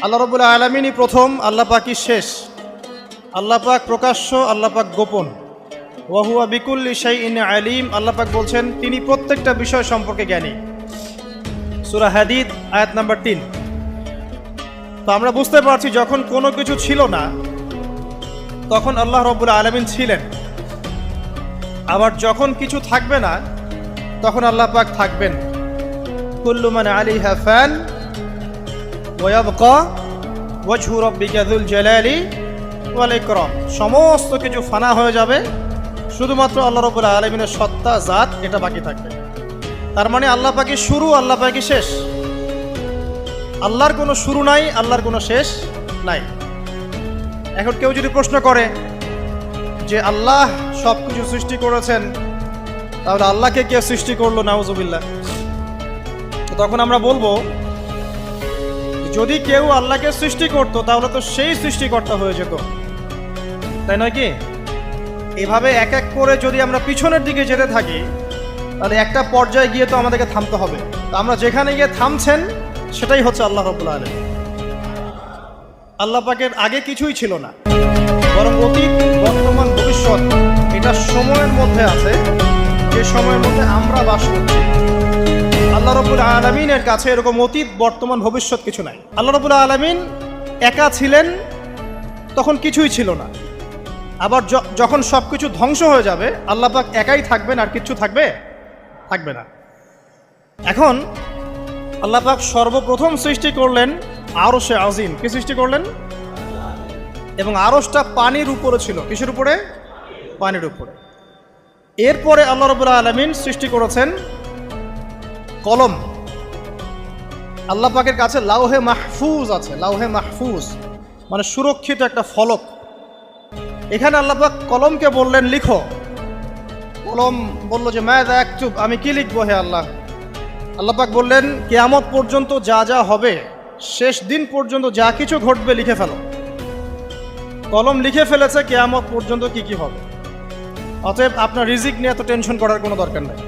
আল্লাহ রাব্বুল আলামিনই প্রথম, আল্লাহ পাকই শেষ। আল্লাহ পাক প্রকাশ্য, আল্লাহ পাক গোপন। ওয়া হুয়া বিকুল্লি শাইইন আলিম। আল্লাহ পাক বলছেন তিনি প্রত্যেকটা বিষয় সম্পর্কে জ্ঞানী। সূরা হাদীদ আয়াত নাম্বার 3। তো আমরা বুঝতে পারছি যখন কোনো কিছু ছিল না তখন আল্লাহ রাব্বুল আলামিন ছিলেন, আবার যখন কিছু থাকবে না তখন আল্লাহ পাক থাকবেন। কুল্লু মান আলাইহা ফান ওয়া ইয়াবকা ওয়াজহু রাব্বিকা যুল জালালি ওয়াল ইকরাম। সমস্ত কিছু ফানা হয়ে যাবে, শুধুমাত্র আল্লাহ রাব্বুল আলামিনের সত্তা, জাত এটা বাকি থাকবে। তার মানে আল্লাহ পাকই শুরু, আল্লাহ পাকই শেষ। আল্লাহর কোনো শুরু নাই, আল্লাহর কোনো শেষ নাই। এখন কেউ যদি প্রশ্ন করে যে আল্লাহ সব কিছু সৃষ্টি করেছেন, তাহলে আল্লাহকে কে সৃষ্টি করলো? নাউজুবিল্লাহ। তখন আমরা বলবো যদি কেউ আল্লাহকে সৃষ্টি করতো তাহলে তো সেই সৃষ্টিকর্তা হয়ে যেত, তাই নয় কি? এভাবে এক এক করে যদি আমরা পিছনের দিকে যেতে থাকি তাহলে একটা পর্যায়ে গিয়ে তো আমাদেরকে থামতে হবে। তো আমরা যেখানে গিয়ে থামছেন সেটাই হচ্ছে আল্লাহ রাব্বুল আলামিন। আল্লাহ পাকের আগে কিছুই ছিল না, বরং অতীত, বর্তমান, ভবিষ্যৎ এটা সময়ের মধ্যে আছে, যে সময়ের মধ্যে আমরা বাস করছি। আল্লাহ রাব্বুল আলামিনের কাছে এরকম অতীত, বর্তমান, ভবিষ্যৎ কিছু নাই। আল্লাহ রাব্বুল আলামিন একা ছিলেন, তখন কিছুই ছিল না। আবার যখন সব কিছু ধ্বংস হয়ে যাবে আল্লাহ পাক একাই থাকবেন, আর কিছু থাকবে না। এখন আল্লাহ পাক সর্বপ্রথম সৃষ্টি করলেন আরশে আজিম। কি সৃষ্টি করলেন? এবং আরশটা পানির উপরে ছিল। কিসের উপরে? পানির উপরে। এরপরে আল্লাহ রাব্বুল আলামিন সৃষ্টি করেছেন কলম। আল্লাহ পাকের কাছে লাউহে মাহফুজ আছে। লাউহে মাহফুজ মানে সুরক্ষিত একটা ফলক। এখানে আল্লাহ পাক কলমকে বললেন লিখো। কলম বলল যে মাযা আকতুব, আমি কি লিখবো হে আল্লাহ? আল্লাহ পাক বললেন কিয়ামত পর্যন্ত যা যা হবে, শেষ দিন পর্যন্ত যা কিছু ঘটবে লিখে ফেলো। কলম লিখে ফেলেছে কিয়ামত পর্যন্ত কি কি হবে। অতএব আপনার রিজিক নিয়ে এত টেনশন করার কোনো দরকার নেই।